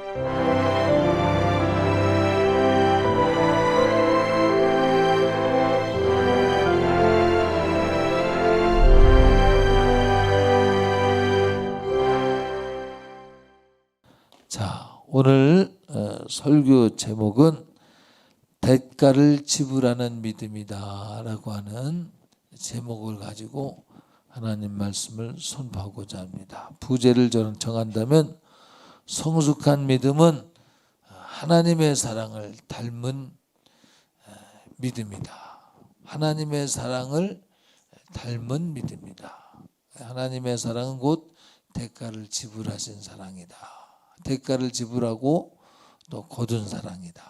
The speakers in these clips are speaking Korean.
자, 오늘 설교 제목은 대가를 지불하는 믿음이다 라고 하는 제목을 가지고 하나님 말씀을 선포하고자 합니다. 부제를 정한다면 성숙한 믿음은 하나님의 사랑을 닮은 믿음이다. 하나님의 사랑을 닮은 믿음이다. 하나님의 사랑은 곧 대가를 지불하신 사랑이다. 대가를 지불하고 또 거둔 사랑이다.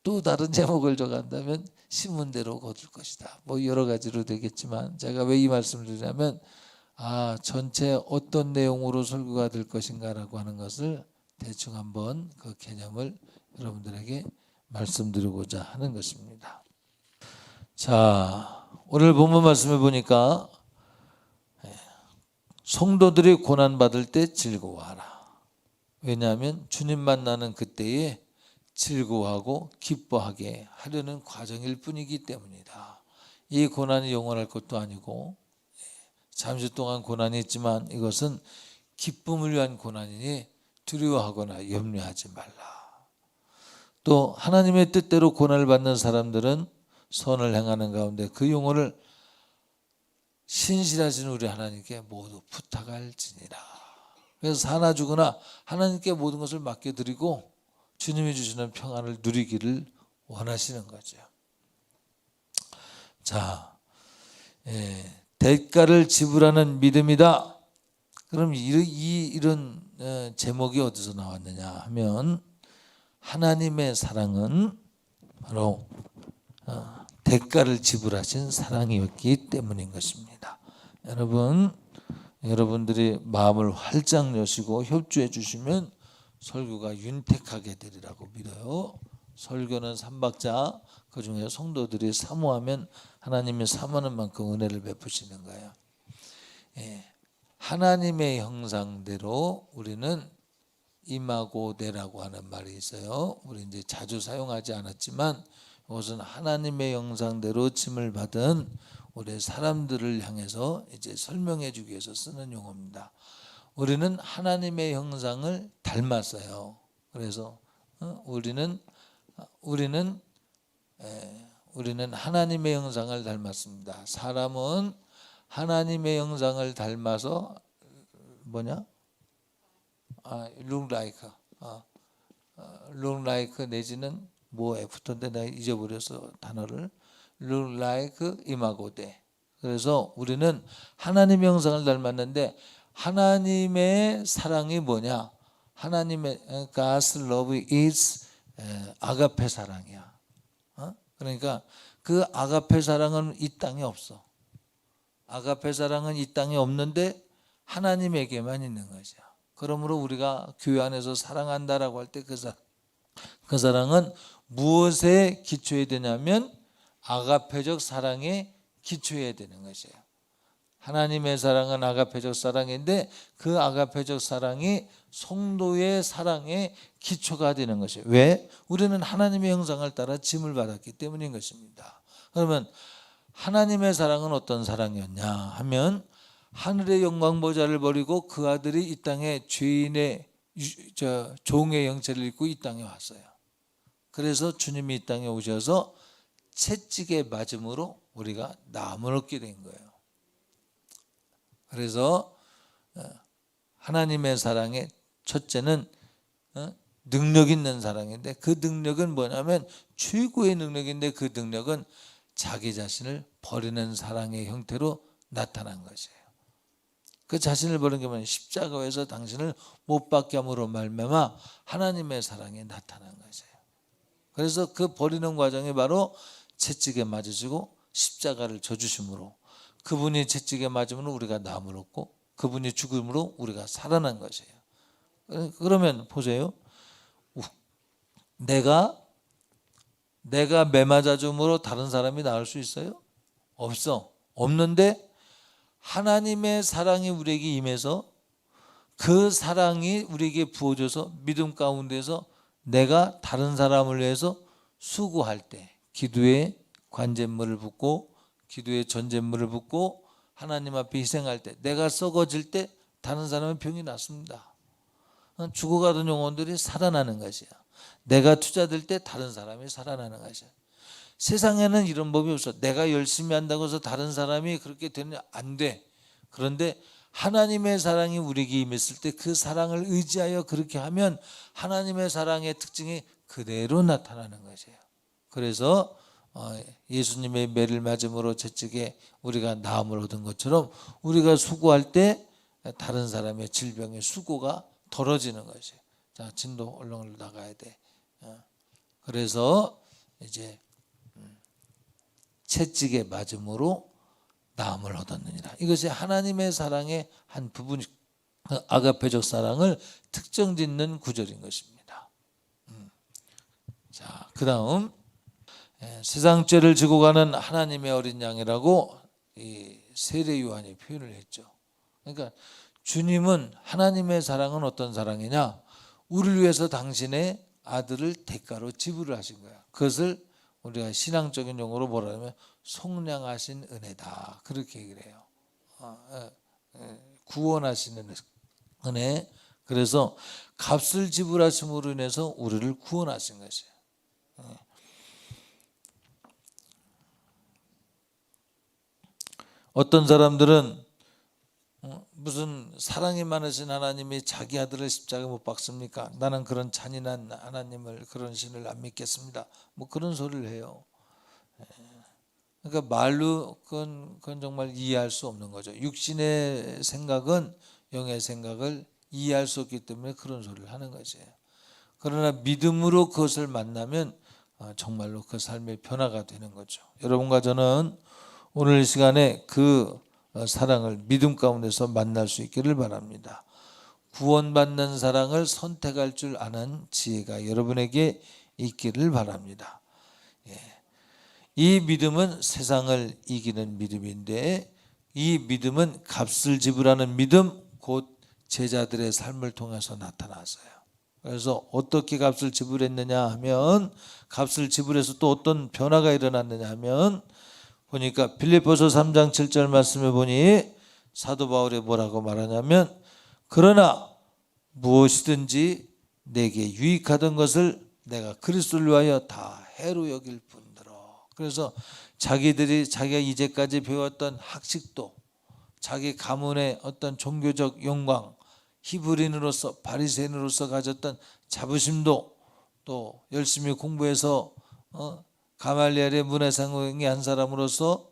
또 다른 제목을 정한다면 심은 대로 거둘 것이다. 뭐 여러 가지로 되겠지만 제가 왜 이 말씀을 드리냐면 전체 어떤 내용으로 설교가 될 것인가라고 하는 것을 대충 한번 그 개념을 여러분들에게 말씀드리고자 하는 것입니다. 자, 오늘 본문 말씀을 보니까 성도들이 고난받을 때 즐거워하라. 왜냐하면 주님 만나는 그때에 즐거워하고 기뻐하게 하려는 과정일 뿐이기 때문이다. 이 고난이 영원할 것도 아니고 잠시 동안 고난이 있지만 이것은 기쁨을 위한 고난이니 두려워하거나 염려하지 말라. 또 하나님의 뜻대로 고난을 받는 사람들은 선을 행하는 가운데 그 영혼을 신실하신 우리 하나님께 모두 부탁할지니라. 그래서 사나 죽으나 하나님께 모든 것을 맡겨드리고 주님이 주시는 평안을 누리기를 원하시는 거죠. 자, 대가를 지불하는 믿음이다. 그럼 이런 제목이 어디서 나왔느냐 하면 하나님의 사랑은 바로 대가를 지불하신 사랑이었기 때문인 것입니다. 여러분들이 마음을 활짝 여시고 협조해 주시면 설교가 윤택하게 되리라고 믿어요. 설교는 삼박자, 그중에 성도들이 사모하면 하나님이 사모하는 만큼 은혜를 베푸시는 거예요. 하나님의 형상대로 우리는 이마고대라고 하는 말이 있어요. 우리 이제 자주 사용하지 않았지만 이것은 하나님의 형상대로 침을 받은 우리 사람들을 향해서 이제 설명해 주기 위해서 쓰는 용어입니다. 우리는 하나님의 형상을 닮았어요. 그래서 우리는 하나님의 형상을 닮았습니다. 사람은 하나님의 형상을 닮아서 look like 내지는 뭐에 붙었는데 내가 잊어버려서 단어를 look like 이마고대. 그래서 우리는 하나님의 형상을 닮았는데 하나님의 사랑이 뭐냐? 하나님의 God's love is 아가페 사랑이야. 그러니까 그 아가페 사랑은 이 땅에 없어. 아가페 사랑은 이 땅에 없는데 하나님에게만 있는 것이야. 그러므로 우리가 교회 안에서 사랑한다라고 할 때 그 사랑은 무엇에 기초해야 되냐면 아가페적 사랑에 기초해야 되는 것이에요. 하나님의 사랑은 아가페적 사랑인데 그 아가페적 사랑이 성도의 사랑의 기초가 되는 것이에요. 왜? 우리는 하나님의 형상을 따라 짐을 받았기 때문인 것입니다. 그러면 하나님의 사랑은 어떤 사랑이었냐 하면 하늘의 영광 보좌를 버리고 그 아들이 이 땅에 죄인의 종의 형체를 입고 이 땅에 왔어요. 그래서 주님이 이 땅에 오셔서 채찍에 맞음으로 우리가 나음을 얻게 된 거예요. 그래서 하나님의 사랑의 첫째는 능력 있는 사랑인데 그 능력은 뭐냐면 최고의 능력인데 그 능력은 자기 자신을 버리는 사랑의 형태로 나타난 것이에요. 그 자신을 버리는 게 뭐냐면 십자가에서 당신을 못 박게 함으로 말미암아 하나님의 사랑이 나타난 것이에요. 그래서 그 버리는 과정이 바로 채찍에 맞으시고 십자가를 져주심으로 그분이 채찍에 맞으면 우리가 나음을 얻고 그분이 죽음으로 우리가 살아난 것이에요. 그러면 보세요. 내가 매 맞아 줌으로 다른 사람이 나을 수 있어요? 없는데 하나님의 사랑이 우리에게 임해서 그 사랑이 우리에게 부어져서 믿음 가운데서 내가 다른 사람을 위해서 수고할 때 기도에 관제물을 붓고 기도에 전제물을 붓고 하나님 앞에 희생할 때 내가 썩어질 때 다른 사람의 병이 낫습니다. 죽어가던 영혼들이 살아나는 것이야. 내가 투자될 때 다른 사람이 살아나는 것이야. 세상에는 이런 법이 없어. 내가 열심히 한다고 해서 다른 사람이 그렇게 되면 안 돼. 그런데 하나님의 사랑이 우리에게 임했을 때 그 사랑을 의지하여 그렇게 하면 하나님의 사랑의 특징이 그대로 나타나는 것이에요. 그래서 예수님의 매를 맞음으로 저쪽에 우리가 나음을 얻은 것처럼 우리가 수고할 때 다른 사람의 질병의 수고가 덜어지는 것이에요. 자, 진도 얼른 나가야 돼. 그래서 이제 채찍에 맞음으로 나음을 얻었느니라. 이것이 하나님의 사랑의 한 부분, 아가페적 사랑을 특정짓는 구절인 것입니다. 자, 그 다음 세상 죄를 지고 가는 하나님의 어린 양이라고 이 세례 요한이 표현을 했죠. 그러니까 주님은 하나님의 사랑은 어떤 사랑이냐? 우리를 위해서 당신의 아들을 대가로 지불을 하신 거야. 그것을 우리가 신앙적인 용어로 뭐라 하면 속량하신 은혜다. 그렇게 얘기를 해요. 구원하시는 은혜. 그래서 값을 지불하심으로 인해서 우리를 구원하신 것이에요. 어떤 사람들은 무슨 사랑이 많으신 하나님이 자기 아들을 십자가에 못 박습니까? 나는 그런 잔인한 하나님을, 그런 신을 안 믿겠습니다. 뭐 그런 소리를 해요. 그러니까 말로 그건 정말 이해할 수 없는 거죠. 육신의 생각은 영의 생각을 이해할 수 없기 때문에 그런 소리를 하는 거죠. 그러나 믿음으로 그것을 만나면 정말로 그 삶의 변화가 되는 거죠. 여러분과 저는 오늘 이 시간에 그 사랑을 믿음 가운데서 만날 수 있기를 바랍니다. 구원받는 사랑을 선택할 줄 아는 지혜가 여러분에게 있기를 바랍니다. 이 믿음은 세상을 이기는 믿음인데 이 믿음은 값을 지불하는 믿음, 곧 제자들의 삶을 통해서 나타났어요. 그래서 어떻게 값을 지불했느냐 하면, 값을 지불해서 또 어떤 변화가 일어났느냐 하면, 보니까 빌립보서 3장 7절 말씀에 보니 사도 바울이 뭐라고 말하냐면, 그러나 무엇이든지 내게 유익하던 것을 내가 그리스도를 위하여 다 해로 여길 뿐더러. 그래서 자기가 이제까지 배웠던 학식도, 자기 가문의 어떤 종교적 영광, 히브리인으로서 바리새인으로서 가졌던 자부심도, 또 열심히 공부해서 가말리엘의 문화상의 한 사람으로서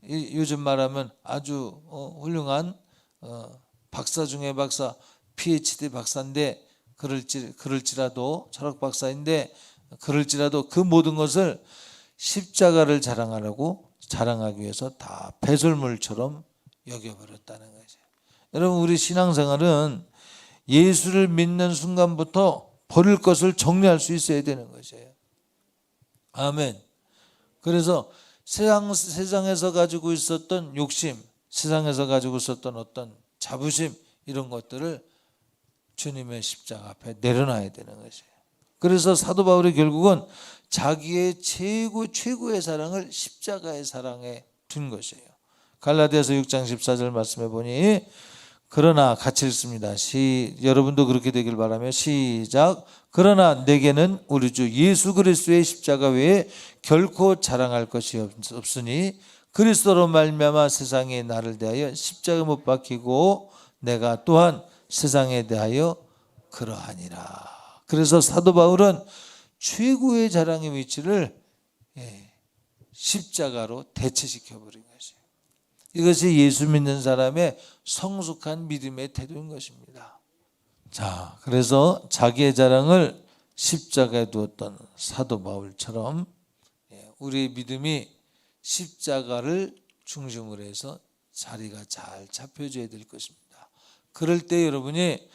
요즘 말하면 아주 훌륭한 박사 중에 박사, PhD 박사인데 그럴지라도 철학 박사인데 그럴지라도 그 모든 것을 십자가를 자랑하기 위해서 다 배설물처럼 여겨버렸다는 거죠. 여러분, 우리 신앙생활은 예수를 믿는 순간부터 버릴 것을 정리할 수 있어야 되는 것이에요. 아멘. 그래서 세상에서 가지고 있었던 욕심, 세상에서 가지고 있었던 어떤 자부심, 이런 것들을 주님의 십자가 앞에 내려놔야 되는 것이에요. 그래서 사도 바울이 결국은 자기의 최고의 사랑을 십자가의 사랑에 둔 것이에요. 갈라디아서 6장 14절 말씀해 보니, 그러나 같이 읽습니다. 여러분도 그렇게 되길 바라며 시작. 그러나 내게는 우리 주 예수 그리스도의 십자가 외에 결코 자랑할 것이 없으니 그리스도로 말미암아 세상에 나를 대하여 십자가 못 박히고 내가 또한 세상에 대하여 그러하니라. 그래서 사도 바울은 최고의 자랑의 위치를 십자가로 대체시켜버린 것이에요. 이것이 예수 믿는 사람의 성숙한 믿음의 태도인 것입니다. 자, 그래서 자기의 자랑을 십자가에 두었던 사도 바울처럼 우리의 믿음이 십자가를 중심으로 해서 자리가 잘 잡혀져야 될 것입니다. 그럴 때 여러분이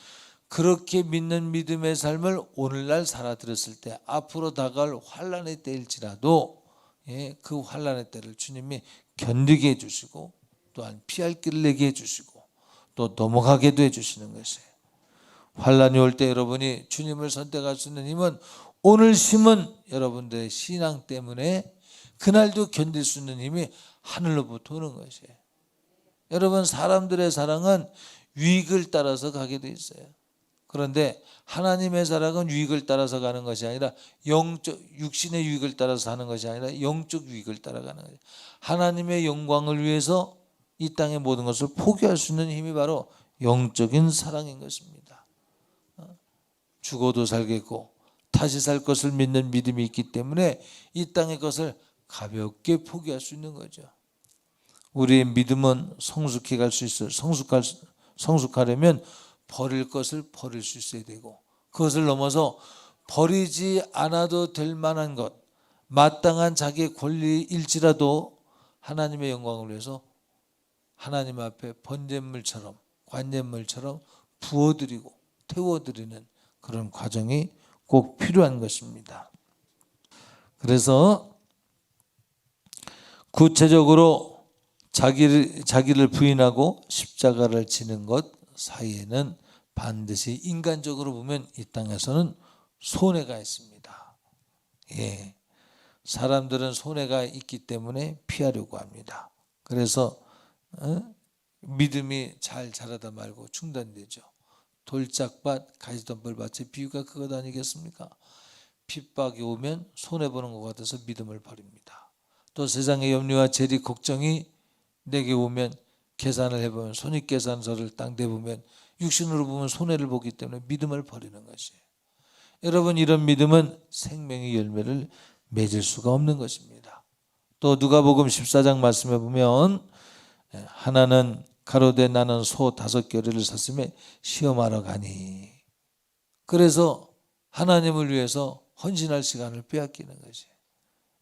그렇게 믿는 믿음의 삶을 오늘날 살아들었을 때 앞으로 다가올 환난의 때일지라도 그 환난의 때를 주님이 견디게 해주시고 또한 피할 길을 내게 해주시고 또 넘어가게도 해주시는 것이에요. 환란이 올 때 여러분이 주님을 선택할 수 있는 힘은 오늘 심은 여러분들의 신앙 때문에 그날도 견딜 수 있는 힘이 하늘로부터 오는 것이에요. 여러분, 사람들의 사랑은 유익을 따라서 가게 돼 있어요. 그런데 하나님의 사랑은 유익을 따라서 가는 것이 아니라 영적, 육신의 유익을 따라서 하는 것이 아니라 영적 유익을 따라가는 거예요. 하나님의 영광을 위해서 이 땅의 모든 것을 포기할 수 있는 힘이 바로 영적인 사랑인 것입니다. 죽어도 살겠고 다시 살 것을 믿는 믿음이 있기 때문에 이 땅의 것을 가볍게 포기할 수 있는 거죠. 우리의 믿음은 성숙해 갈 수 있어요. 성숙하려면 버릴 것을 버릴 수 있어야 되고, 그것을 넘어서 버리지 않아도 될 만한 것, 마땅한 자기의 권리일지라도 하나님의 영광을 위해서 하나님 앞에 번제물처럼, 관제물처럼 부어드리고 태워드리는 그런 과정이 꼭 필요한 것입니다. 그래서 구체적으로 자기를 부인하고 십자가를 지는 것 사이에는 반드시 인간적으로 보면 이 땅에서는 손해가 있습니다. 예, 사람들은 손해가 있기 때문에 피하려고 합니다. 그래서 믿음이 잘 자라다 말고 중단되죠. 돌짝밭 가지던불밭의 비유가 그것 아니겠습니까? 핍박이 오면 손해보는 것 같아서 믿음을 버립니다. 또 세상의 염려와 재리 걱정이 내게 오면 계산을 해보면, 손익계산서를 딱 내보면 육신으로 보면 손해를 보기 때문에 믿음을 버리는 것이에요. 여러분, 이런 믿음은 생명의 열매를 맺을 수가 없는 것입니다. 또 누가복음 14장 말씀해 보면 하나는 가로되 나는 소 5겨레를 샀음에 시험하러 가니, 그래서 하나님을 위해서 헌신할 시간을 빼앗기는 것이에요.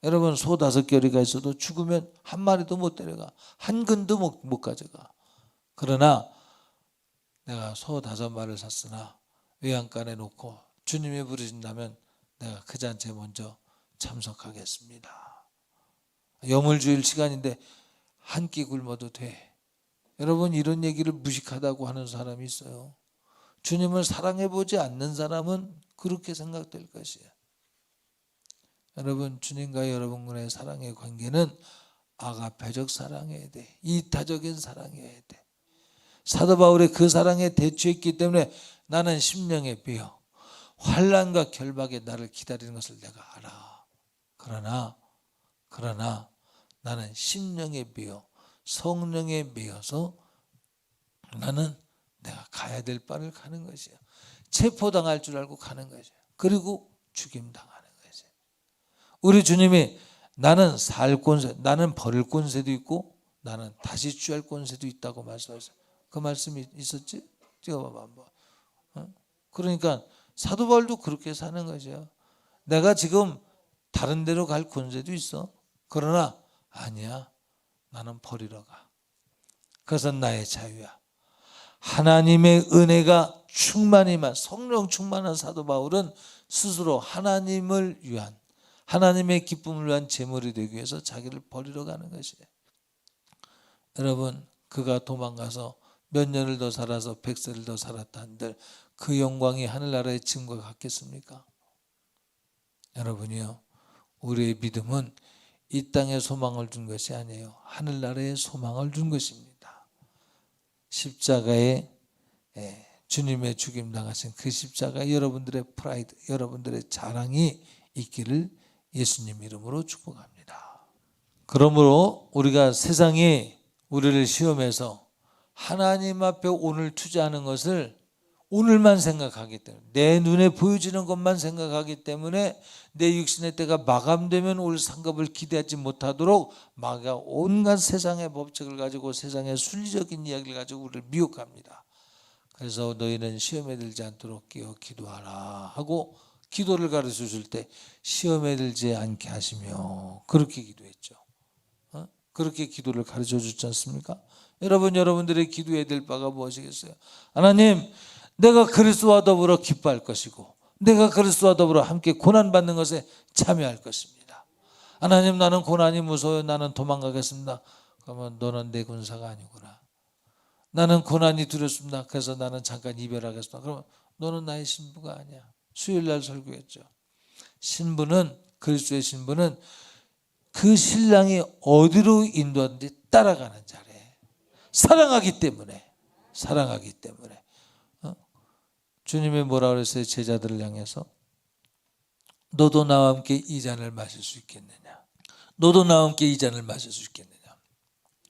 여러분, 소 5겨레가 있어도 죽으면 한 마리도 못 데려가, 한 근도 못 가져가. 그러나 내가 소 5마리를 샀으나 외양간에 놓고 주님이 부르신다면 내가 그 잔치에 먼저 참석하겠습니다. 여물주일 시간인데 한 끼 굶어도 돼. 여러분, 이런 얘기를 무식하다고 하는 사람이 있어요. 주님을 사랑해보지 않는 사람은 그렇게 생각될 것이에요. 여러분, 주님과 여러분과의 사랑의 관계는 아가페적 사랑이어야 돼. 이타적인 사랑이어야 돼. 사도 바울의 그 사랑에 대처했기 때문에 나는 심령에 베어 환난과 결박에 나를 기다리는 것을 내가 알아. 그러나 나는 심령에 베어 성령에 베어서 나는 내가 가야 될 바를 가는 것이야. 체포당할 줄 알고 가는 것이야. 그리고 죽임당하는 것이야. 우리 주님이 나는 살 권세, 나는 버릴 권세도 있고 나는 다시 취할 권세도 있다고 말씀하셨어요. 그 말씀이 있었지? 찍어봐봐 한번. 그러니까 사도 바울도 그렇게 사는 거죠. 내가 지금 다른 데로 갈 권세도 있어. 그러나 아니야, 나는 버리러 가. 그것은 나의 자유야. 하나님의 은혜가 충만히만, 성령 충만한 사도 바울은 스스로 하나님을 위한, 하나님의 기쁨을 위한 제물이 되기 위해서 자기를 버리러 가는 것이에요. 여러분, 그가 도망가서 몇 년을 더 살아서 100세를 더 살았다 한들 그 영광이 하늘나라의 짐과 같겠습니까? 여러분이요, 우리의 믿음은 이 땅에 소망을 준 것이 아니에요. 하늘나라에 소망을 준 것입니다. 십자가에 주님의 죽임 당하신 그 십자가, 여러분들의 프라이드, 여러분들의 자랑이 있기를 예수님 이름으로 축복합니다. 그러므로 우리가 세상이 우리를 시험해서 하나님 앞에 오늘 투자하는 것을 오늘만 생각하기 때문에, 내 눈에 보여지는 것만 생각하기 때문에 내 육신의 때가 마감되면 올 상급을 기대하지 못하도록 마가 온갖 세상의 법칙을 가지고 세상의 순리적인 이야기를 가지고 우리를 미혹합니다. 그래서 너희는 시험에 들지 않도록 깨어 기도하라 하고 기도를 가르쳐 줄 때 시험에 들지 않게 하시며, 그렇게 기도했죠. 그렇게 기도를 가르쳐 주지 않습니까? 여러분들의 기도해야 될 바가 무엇이겠어요? 하나님, 내가 그리스도와 더불어 기뻐할 것이고 내가 그리스도와 더불어 함께 고난받는 것에 참여할 것입니다. 하나님, 나는 고난이 무서워요. 나는 도망가겠습니다. 그러면 너는 내 군사가 아니구나. 나는 고난이 두렵습니다. 그래서 나는 잠깐 이별하겠습니다. 그러면 너는 나의 신부가 아니야. 수요일날 설교했죠. 신부는, 그리스도의 신부는 그 신랑이 어디로 인도하든지 따라가는 자래. 사랑하기 때문에. 주님이 뭐라 그랬어요? 제자들을 향해서 너도 나와 함께 이 잔을 마실 수 있겠느냐? 너도 나와 함께 이 잔을 마실 수 있겠느냐?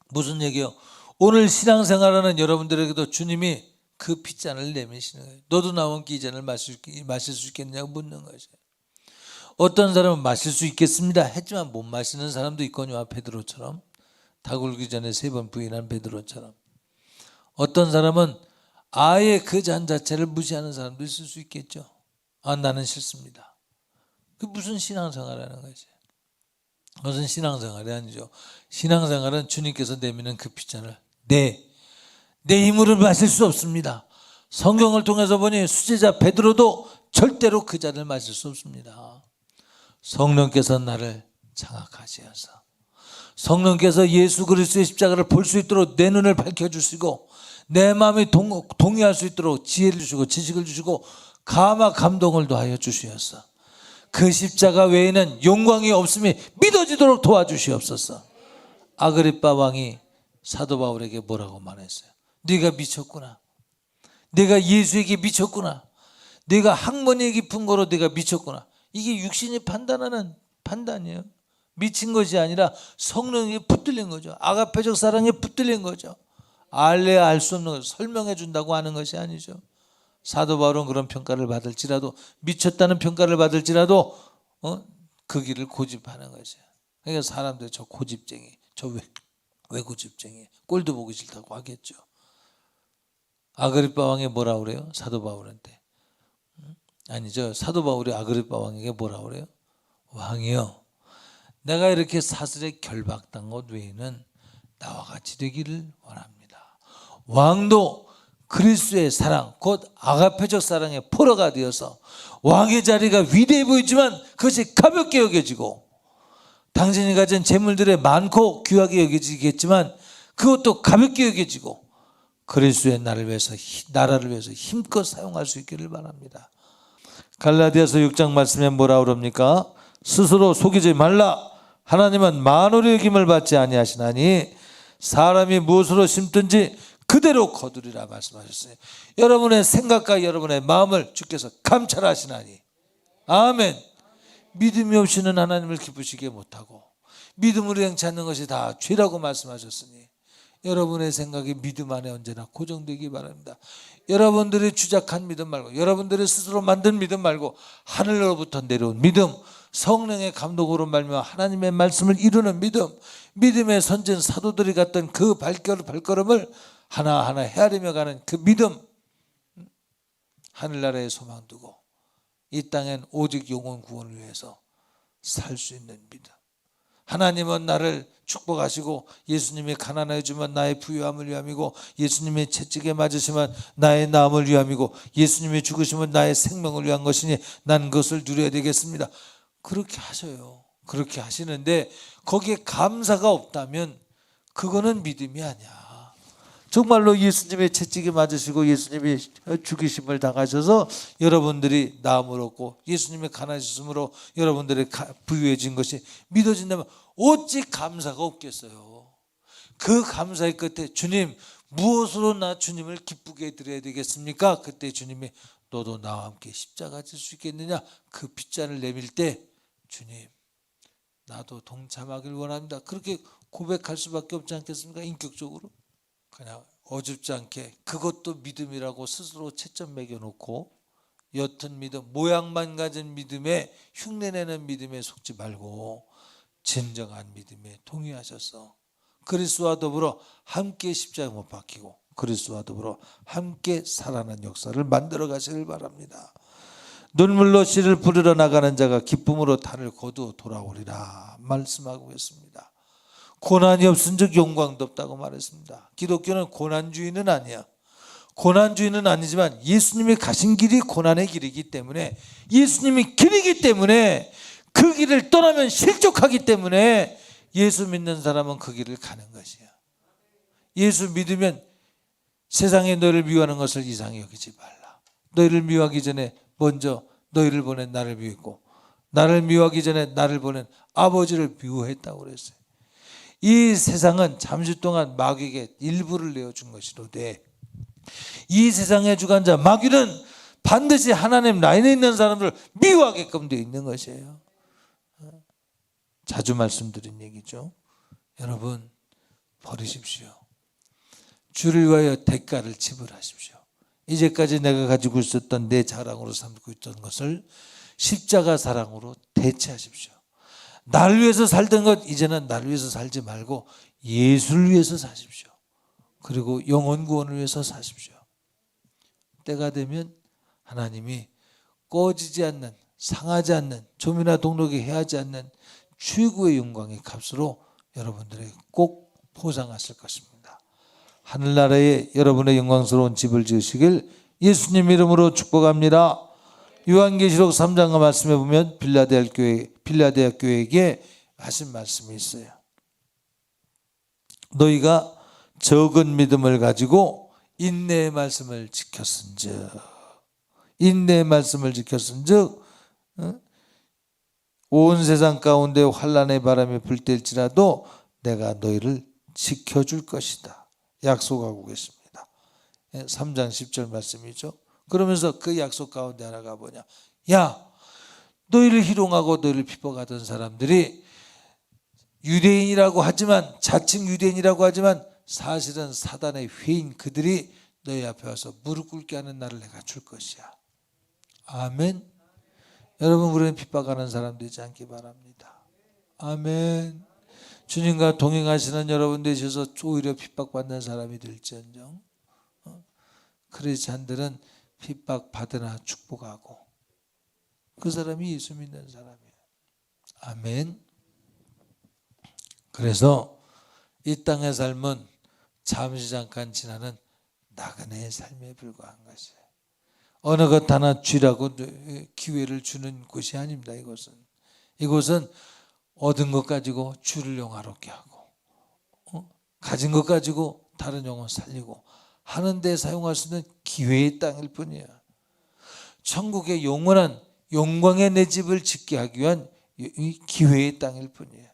무슨 얘기요? 오늘 신앙생활하는 여러분들에게도 주님이 그 핏잔을 내미시는 거예요. 너도 나와 함께 이 잔을 마실 수 있겠느냐고 묻는 거죠. 어떤 사람은 마실 수 있겠습니다 했지만 못 마시는 사람도 있거니와, 베드로처럼. 다 굴기 전에 3번 부인한 베드로처럼. 어떤 사람은 아예 그 잔 자체를 무시하는 사람도 있을 수 있겠죠. 아, 나는 싫습니다. 그 무슨 신앙생활하는 거지? 그것은 신앙생활이 아니죠. 신앙생활은 주님께서 내미는 그 핏잔을 내 힘으로 마실 수 없습니다. 성경을 통해서 보니 수제자 베드로도 절대로 그 잔을 마실 수 없습니다. 성령께서 나를 장악하시어서, 성령께서 예수 그리스도의 십자가를 볼 수 있도록 내 눈을 밝혀주시고, 내 마음이 동의할 수 있도록 지혜를 주시고 지식을 주시고 감화 감동을 더하여 주시었어. 그 십자가 외에는 영광이 없음이 믿어지도록 도와주시옵소서. 아그리빠 왕이 사도 바울에게 뭐라고 말했어요? 네가 미쳤구나. 네가 예수에게 미쳤구나. 네가 학문이 깊은 거로 네가 미쳤구나. 이게 육신이 판단하는 판단이에요. 미친 것이 아니라 성령이 붙들린 거죠. 아가페적 사랑에 붙들린 거죠. 알래야 알 수 없는 것, 설명해 준다고 하는 것이 아니죠. 사도 바울은 그런 평가를 받을지라도, 미쳤다는 평가를 받을지라도 그 길을 고집하는 거죠. 그러니까 사람들 저 고집쟁이, 저 왜 고집쟁이, 꼴도 보기 싫다고 하겠죠. 아그리빠 왕이 뭐라 그래요? 사도 바울한테. 아니죠. 사도 바울이 아그리빠 왕에게 뭐라 그래요? 왕이요, 내가 이렇게 사슬에 결박당 것 외에는 나와 같이 되기를 원합니다. 왕도 그리스도의 사랑, 곧 아가페적 사랑의 포로가 되어서 왕의 자리가 위대해 보이지만 그것이 가볍게 여겨지고, 당신이 가진 재물들의 많고 귀하게 여겨지겠지만 그것도 가볍게 여겨지고, 그리스도의 나라를 위해서 힘껏 사용할 수 있기를 바랍니다. 갈라디아서 6장 말씀에 뭐라 그럽니까? 스스로 속이지 말라. 하나님은 만물의 여김을 받지 아니하시나니 사람이 무엇으로 심든지 그대로 거두리라 말씀하셨어요. 여러분의 생각과 여러분의 마음을 주께서 감찰하시나니. 아멘. 믿음이 없이는 하나님을 기쁘시게 못하고, 믿음으로 행치 않는 것이 다 죄라고 말씀하셨으니 여러분의 생각이 믿음 안에 언제나 고정되기 바랍니다. 여러분들이 주작한 믿음 말고, 여러분들이 스스로 만든 믿음 말고, 하늘로부터 내려온 믿음, 성령의 감동으로 말미암아 하나님의 말씀을 이루는 믿음, 믿음의 선진 사도들이 갔던 그 발걸음을 하나하나 헤아리며 가는 그 믿음, 하늘나라에 소망 두고 이 땅엔 오직 영혼 구원을 위해서 살 수 있는 믿음. 하나님은 나를 축복하시고, 예수님이 가난해 주면 나의 부유함을 위함이고, 예수님이 채찍에 맞으시면 나의 나음을 위함이고, 예수님이 죽으시면 나의 생명을 위한 것이니 난 그것을 누려야 되겠습니다. 그렇게 하셔요. 그렇게 하시는데 거기에 감사가 없다면 그거는 믿음이 아니야. 정말로 예수님의 채찍에 맞으시고 예수님이 죽이심을 당하셔서 여러분들이 나음을 얻고, 예수님의 가난하셨으므로 여러분들이 부유해진 것이 믿어진다면 어찌 감사가 없겠어요. 그 감사의 끝에 주님, 무엇으로 나 주님을 기쁘게 드려야 되겠습니까? 그때 주님이 너도 나와 함께 십자가 질 수 있겠느냐? 그 핏잔을 내밀 때 주님, 나도 동참하길 원합니다. 그렇게 고백할 수밖에 없지 않겠습니까? 인격적으로. 그냥 어줍지 않게 그것도 믿음이라고 스스로 채점 매겨놓고, 옅은 믿음, 모양만 가진 믿음에, 흉내내는 믿음에 속지 말고 진정한 믿음에 동의하셔서 그리스도와 더불어 함께 십자가에 못 박히고 그리스도와 더불어 함께 살아나는 역사를 만들어 가시길 바랍니다. 눈물로 씨를 뿌리러 나가는 자가 기쁨으로 단을 거두어 돌아오리라 말씀하고 있습니다. 고난이 없은즉 영광도 없다고 말했습니다. 기독교는 고난주의는 아니야. 고난주의는 아니지만 예수님이 가신 길이 고난의 길이기 때문에, 예수님이 길이기 때문에, 그 길을 떠나면 실족하기 때문에 예수 믿는 사람은 그 길을 가는 것이야. 예수 믿으면 세상에 너를 미워하는 것을 이상히 여기지 말라. 너희를 미워하기 전에 먼저 너희를 보낸 나를 미워했고 나를 미워하기 전에 나를 보낸 아버지를 미워했다고 그랬어요. 이 세상은 잠시 동안 마귀에게 일부를 내어준 것이로되 이 세상의 주관자 마귀는 반드시 하나님 라인에 있는 사람들을 미워하게끔 되어 있는 것이에요. 자주 말씀드린 얘기죠. 여러분, 버리십시오. 주를 위하여 대가를 지불하십시오. 이제까지 내가 가지고 있었던 내 자랑으로 삼고 있던 것을 십자가 사랑으로 대체하십시오. 나를 위해서 살던 것 이제는 나를 위해서 살지 말고 예수를 위해서 사십시오. 그리고 영혼 구원을 위해서 사십시오. 때가 되면 하나님이 꺼지지 않는, 상하지 않는, 좀이나 동록이 해하지 않는 최고의 영광의 값으로 여러분들에게 꼭 포상하실 것입니다. 하늘나라에 여러분의 영광스러운 집을 지으시길 예수님 이름으로 축복합니다. 요한계시록 3장 말씀에 보면 빌라델 교회에게 하신 말씀이 있어요. 너희가 적은 믿음을 가지고 인내의 말씀을 지켰은즉, 인내의 말씀을 지켰은즉 온 세상 가운데 환난의 바람이 불 때일지라도 내가 너희를 지켜줄 것이다 약속하고 계십니다. 3장 10절 말씀이죠. 그러면서 그 약속 가운데 하나가 뭐냐, 야 너희를 희롱하고 너희를 비방하던 사람들이 유대인이라고 하지만, 자칭 유대인이라고 하지만 사실은 사단의 회인 그들이 너희 앞에 와서 무릎 꿇게 하는 날을 내가 줄 것이야. 아멘. 여러분, 우리는 핍박하는 사람 되지 않기 바랍니다. 아멘. 주님과 동행하시는 여러분 되셔서 오히려 핍박받는 사람이 될지언정 크리스찬들은 핍박받으나 축복하고 그 사람이 예수 믿는 사람이에요. 아멘. 그래서 이 땅의 삶은 잠시 잠깐 지나는 나그네의 삶에 불과한 것이에요. 어느 것 하나 쥐라고 기회를 주는 곳이 아닙니다. 이곳은 얻은 것 가지고 주를 영화롭게 하고 가진 것 가지고 다른 영혼 살리고 하는 데 사용할 수 있는 기회의 땅일 뿐이에요. 천국의 영원한 영광의 내 집을 짓게 하기 위한 기회의 땅일 뿐이에요.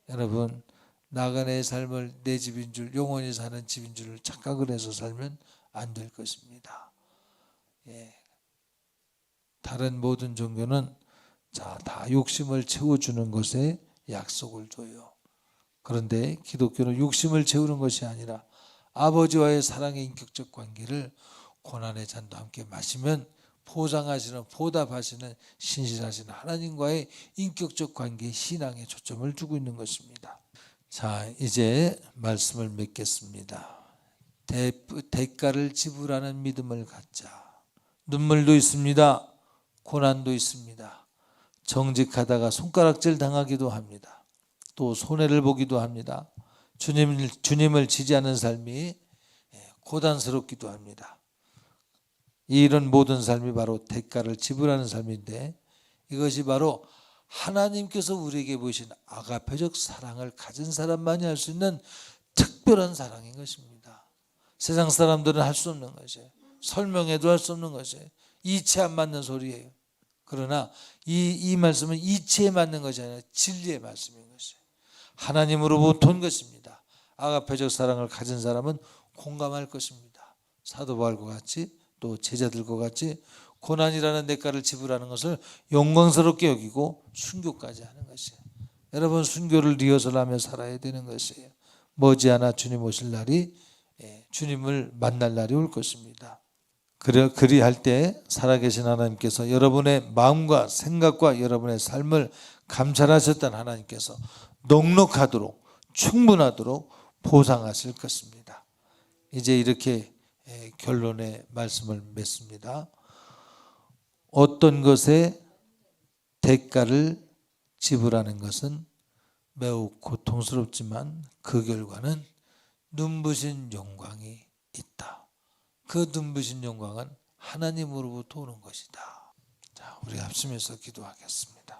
여러분, 나그네의 삶을 내 집인 줄, 영원히 사는 집인 줄 착각을 해서 살면 안 될 것입니다. 예. 다른 모든 종교는 다 욕심을 채워주는 것에 약속을 줘요. 그런데 기독교는 욕심을 채우는 것이 아니라 아버지와의 사랑의 인격적 관계를 고난의 잔도 함께 마시면 보상하시는, 보답하시는 신실하신 하나님과의 인격적 관계, 신앙에 초점을 두고 있는 것입니다. 자, 이제 말씀을 맺겠습니다. 대가를 지불하는 믿음을 갖자. 눈물도 있습니다. 고난도 있습니다. 정직하다가 손가락질 당하기도 합니다. 또 손해를 보기도 합니다. 주님을 지지하는 삶이 고단스럽기도 합니다. 이런 모든 삶이 바로 대가를 지불하는 삶인데, 이것이 바로 하나님께서 우리에게 보이신 아가페적 사랑을 가진 사람만이 할 수 있는 특별한 사랑인 것입니다. 세상 사람들은 할 수 없는 것이에요. 설명해도 할 수 없는 것이에요. 이치에 안 맞는 소리예요. 그러나 이 말씀은 이치에 맞는 것이 아니라 진리의 말씀인 것이에요. 하나님으로부터 온 것입니다. 아가페적 사랑을 가진 사람은 공감할 것입니다. 사도 바울과 같이, 또 제자들과 같이 고난이라는 대가를 지불하는 것을 영광스럽게 여기고 순교까지 하는 것이에요. 여러분, 순교를 리허설하며 살아야 되는 것이에요. 머지않아 주님 오실 날이, 주님을 만날 날이 올 것입니다. 그리할 때 살아계신 하나님께서 여러분의 마음과 생각과 여러분의 삶을 감찰하셨던 하나님께서 넉넉하도록, 충분하도록 보상하실 것입니다. 이제 이렇게 결론의 말씀을 맺습니다. 어떤 것에 대가를 지불하는 것은 매우 고통스럽지만 그 결과는 눈부신 영광이 있다. 그 눈부신 영광은 하나님으로부터 오는 것이다. 자, 우리 합심해서 기도하겠습니다.